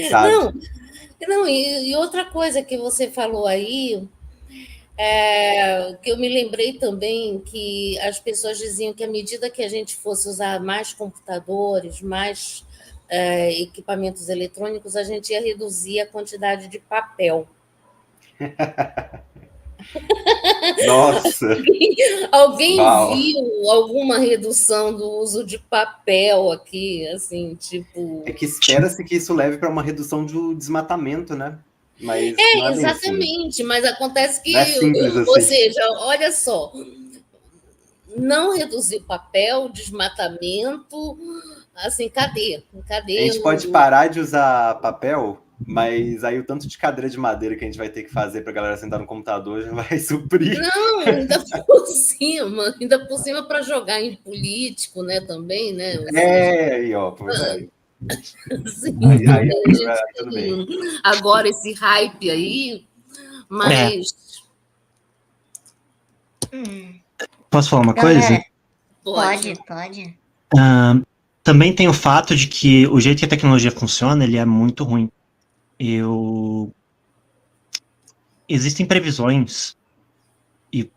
sabe? Não, não, e outra coisa que você falou aí, que eu me lembrei também que as pessoas diziam que à medida que a gente fosse usar mais computadores, mais equipamentos eletrônicos, a gente ia reduzir a quantidade de papel. Nossa, Alguém uau. viu alguma redução do uso de papel aqui, assim, É tipo. que espera-se que isso leve para uma redução do desmatamento, né? Mas não É, é bem assim. exatamente, mas acontece Não é que, simples ou assim. seja, olha só, não reduzir papel, desmatamento, assim, cadê? A Cadê? gente pode parar de usar papel, mas aí o tanto de cadeira de madeira que a gente vai ter que fazer para a galera sentar no computador já vai suprir. Não, ainda por cima para jogar em político, né, também, né? Ou seja, É, aí, ó, pois é. assim, Aí, também a gente tudo bem. tem agora esse hype aí, É, mas posso falar uma coisa? Galera, pode. pode. Também tem o fato de que o jeito que a tecnologia funciona, ele é muito ruim. Eu... Existem previsões, e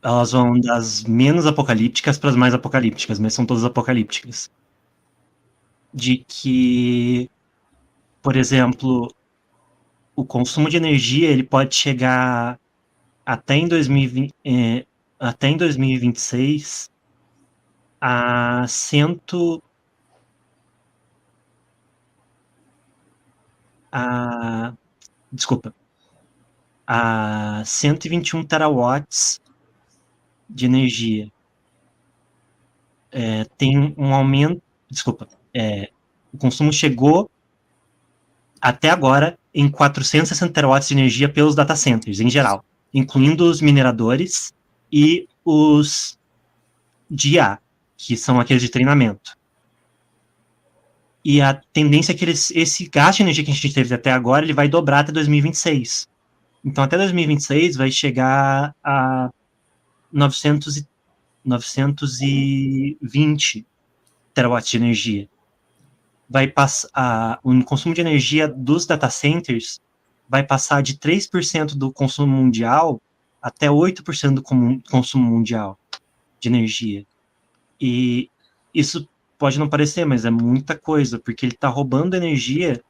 elas vão das menos apocalípticas para as mais apocalípticas, mas são todas apocalípticas. De que, por exemplo, o consumo de energia ele pode chegar até em 2020, até em 2026 a a, desculpa, a 121 terawatts de energia. Tem um aumento, desculpa, o consumo chegou até agora em 460 terawatts de energia pelos data centers em geral, incluindo os mineradores e os de IA, que são aqueles de treinamento. E a tendência é que esse gasto de energia que a gente teve até agora, ele vai dobrar até 2026. Então, até 2026 vai chegar a 920 terawatts de energia. Vai passar, o consumo de energia dos data centers vai passar de 3% do consumo mundial até 8% do consumo mundial de energia. E isso pode não parecer, mas é muita coisa, porque ele está roubando energia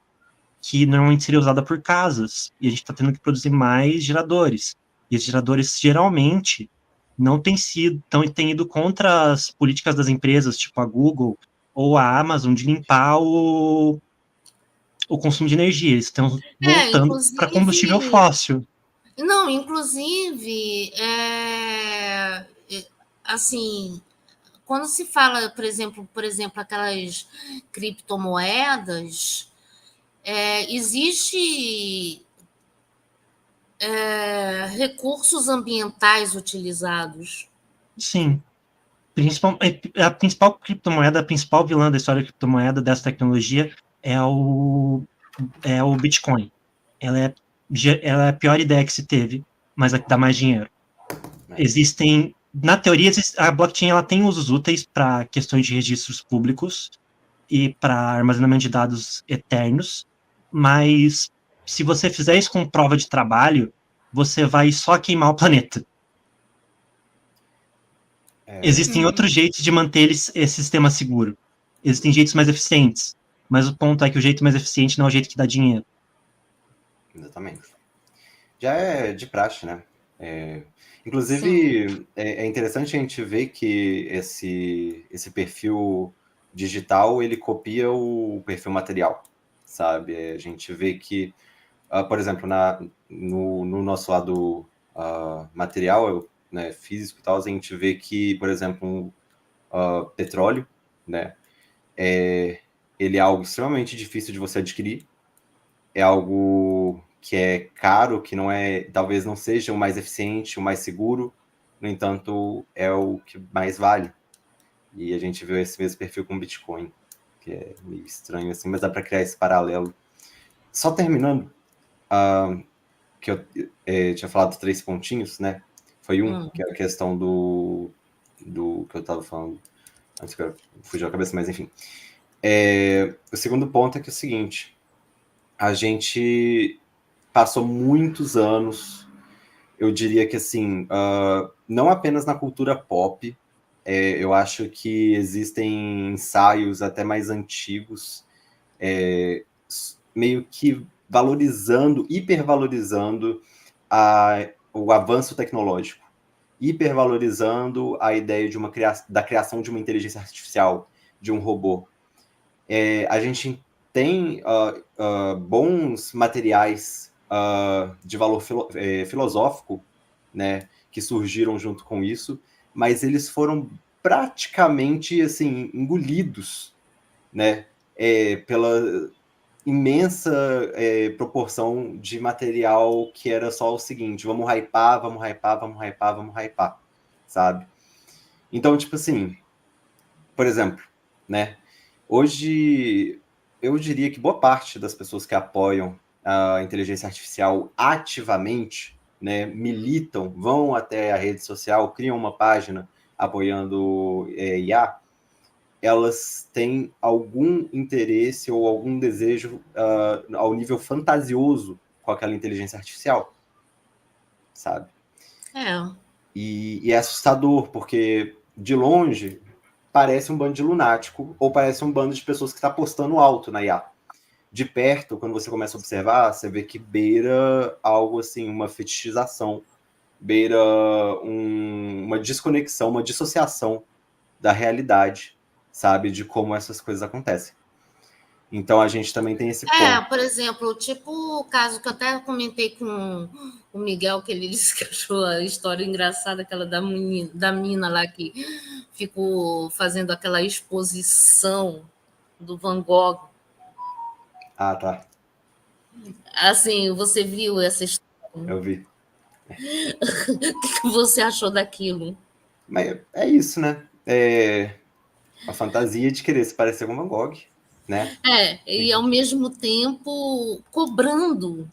que normalmente seria usada por casas, e a gente está tendo que produzir mais geradores. E esses geradores, geralmente, não têm ido contra as políticas das empresas, tipo a Google ou a Amazon, de limpar o consumo de energia. Eles estão voltando para combustível Inclusive, fóssil. não, inclusive, assim, quando se fala, por exemplo, aquelas criptomoedas, existe recursos ambientais utilizados. Sim. A principal criptomoeda, a principal vilã da história da criptomoeda dessa tecnologia é o Bitcoin. Ela é a pior ideia que se teve, mas a que dá mais dinheiro. Na teoria, a blockchain ela tem usos úteis para questões de registros públicos e para armazenamento de dados eternos, mas se você fizer isso com prova de trabalho, você vai só queimar o planeta. Existem outros jeitos de manter esse sistema seguro. Existem jeitos mais eficientes, mas o ponto é que o jeito mais eficiente não é o jeito que dá dinheiro. Exatamente. Já é de praxe, né? Inclusive, é interessante a gente ver que esse perfil digital, ele copia o perfil material, sabe? A gente vê que, por exemplo, no nosso lado material, né, físico e tal, a gente vê que, por exemplo, petróleo, né, ele é algo extremamente difícil de você adquirir, é algo que é caro, que talvez não seja o mais eficiente, o mais seguro, no entanto, é o que mais vale. E a gente viu esse mesmo perfil com o Bitcoin, que é meio estranho assim, mas dá para criar esse paralelo. Só terminando, que eu tinha falado 3 pontinhos, né? Foi que é a questão do que eu estava falando, antes que eu fugiu a cabeça, mas enfim. O segundo ponto é que é o seguinte, a gente passou muitos anos, eu diria que assim, não apenas na cultura pop, eu acho que existem ensaios até mais antigos, meio que valorizando, hipervalorizando o avanço tecnológico, hipervalorizando a ideia de da criação de uma inteligência artificial, de um robô. A gente tem bons materiais de valor filosófico, né, que surgiram junto com isso, mas eles foram praticamente assim engolidos, né, pela imensa proporção de material que era só o seguinte: vamos hypar, vamos hypar, vamos hypar, vamos hypar, sabe? Então, tipo assim, por exemplo, né? Hoje, eu diria que boa parte das pessoas que apoiam a inteligência artificial ativamente, né, militam, vão até a rede social, criam uma página apoiando IA, elas têm algum interesse ou algum desejo ao nível fantasioso com aquela inteligência artificial, sabe? E é assustador, porque de longe parece um bando de lunático ou parece um bando de pessoas que está apostando alto na IA. De perto, quando você começa a observar, você vê que beira algo assim, uma fetichização, beira uma desconexão, uma dissociação da realidade, sabe, de como essas coisas acontecem. Então a gente também tem esse ponto. Por exemplo, tipo o caso que eu até comentei com o Miguel, que ele disse que achou a história engraçada, aquela da mina lá que ficou fazendo aquela exposição do Van Gogh. Ah, tá. Assim, você viu essa história? Eu vi. O que você achou daquilo? Mas é isso, né? A fantasia de querer se parecer com Van Gogh, né? E ao mesmo tempo cobrando.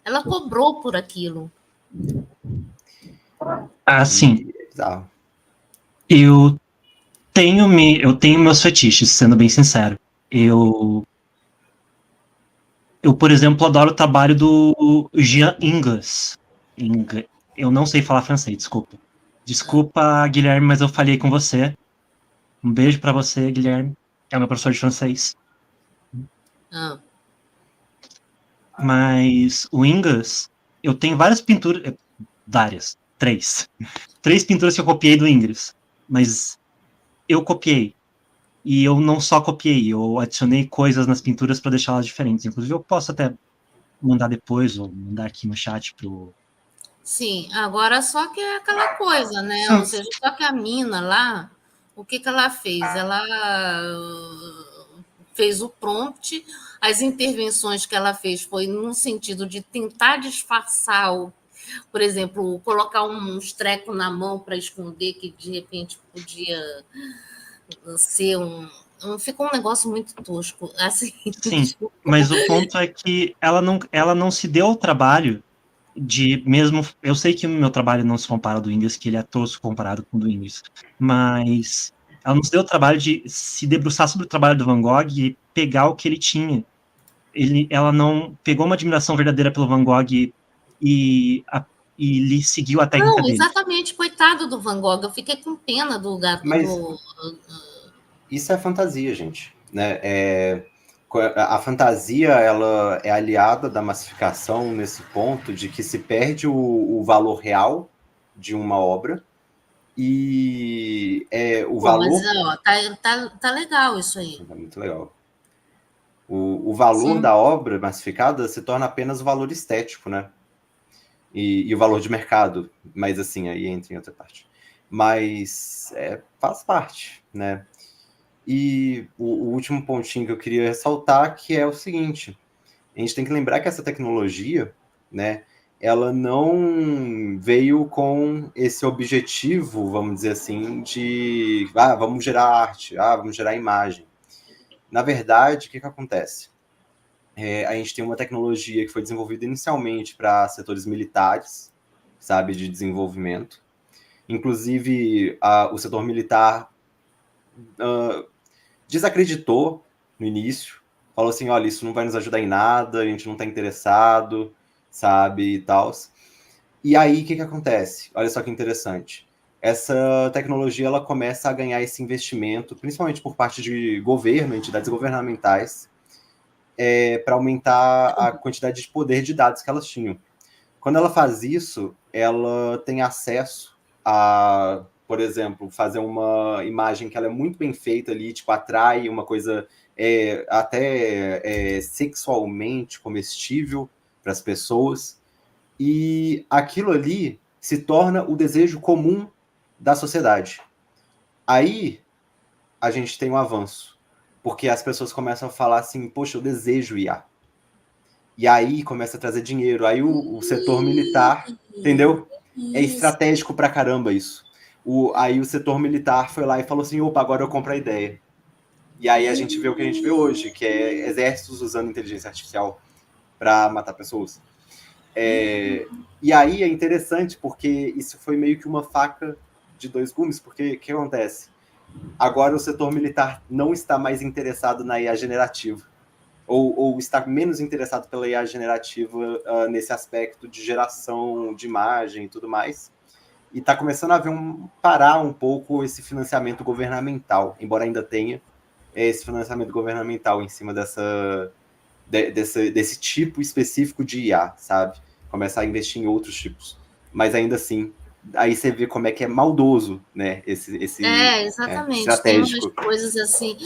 Ela cobrou por aquilo. Sim. É bizarro. Eu tenho meus fetiches, sendo bem sincero. Eu, por exemplo, adoro o trabalho do Jean Ingles. Eu não sei falar francês, desculpa. Desculpa, Guilherme, mas eu falhei com você. Um beijo pra você, Guilherme. É o meu professor de francês. Mas o Ingles, eu tenho várias pinturas. Três pinturas que eu copiei do Ingles. Mas eu copiei. E eu não só copiei, eu adicionei coisas nas pinturas para deixá-las diferentes. Inclusive, eu posso até mandar depois, ou mandar aqui no chat pro. Sim, agora só que é aquela coisa, né? Sim. Ou seja, só que a mina lá, o que ela fez? Ela fez o prompt, as intervenções que ela fez foi no sentido de tentar disfarçar, por exemplo, colocar uns trecos na mão para esconder que de repente podia ser ficou um negócio muito tosco. Assim, Sim, mas o ponto é que ela não se deu ao trabalho de mesmo. Eu sei que o meu trabalho não se compara ao do Ingles, que ele é tosco comparado com o do Ingles, mas ela não se deu o trabalho de se debruçar sobre o trabalho do Van Gogh e pegar o que ele tinha. Ela não pegou uma admiração verdadeira pelo Van Gogh e lhe seguiu a técnica não, dele. exatamente, coitado do Van Gogh. Eu fiquei com pena do gato. Mas isso é fantasia, gente, né? A fantasia, ela é aliada da massificação nesse ponto de que se perde o valor real de uma obra e o valor... Mas tá legal isso aí. É muito legal. O valor Sim. da obra massificada se torna apenas o valor estético, né? E o valor de mercado, mas assim, aí entra em outra parte. Mas faz parte, né? E o último pontinho que eu queria ressaltar que é o seguinte: a gente tem que lembrar que essa tecnologia, né, ela não veio com esse objetivo, vamos dizer assim, de vamos gerar arte, vamos gerar imagem. Na verdade, o que acontece? A gente tem uma tecnologia que foi desenvolvida inicialmente para setores militares, sabe, de desenvolvimento. Inclusive, o setor militar desacreditou no início, falou assim, olha, isso não vai nos ajudar em nada, a gente não está interessado, sabe, e tal. E aí, o que acontece? Olha só que interessante. Essa tecnologia, ela começa a ganhar esse investimento, principalmente por parte de governo, entidades governamentais, para aumentar a quantidade de poder de dados que elas tinham. Quando ela faz isso, ela tem acesso a, por exemplo, fazer uma imagem que ela é muito bem feita ali, tipo, atrai uma coisa até sexualmente comestível para as pessoas. E aquilo ali se torna o desejo comum da sociedade. Aí a gente tem um avanço, porque as pessoas começam a falar assim, poxa, eu desejo IA. E aí começa a trazer dinheiro. Aí o setor militar, entendeu? É estratégico pra caramba isso. Aí o setor militar foi lá e falou assim, opa, agora eu compro a ideia. E aí a gente vê o que a gente vê hoje, que é exércitos usando inteligência artificial para matar pessoas. E aí é interessante porque isso foi meio que uma faca de dois gumes, porque o que acontece? Agora o setor militar não está mais interessado na IA generativa, ou está menos interessado pela IA generativa nesse aspecto de geração de imagem e tudo mais, e está começando a haver parar um pouco esse financiamento governamental, embora ainda tenha esse financiamento governamental em cima desse tipo específico de IA, sabe? Começar a investir em outros tipos. Mas ainda assim, aí você vê como é que é maldoso, né? Exatamente. Tem umas Estratégico. coisas assim.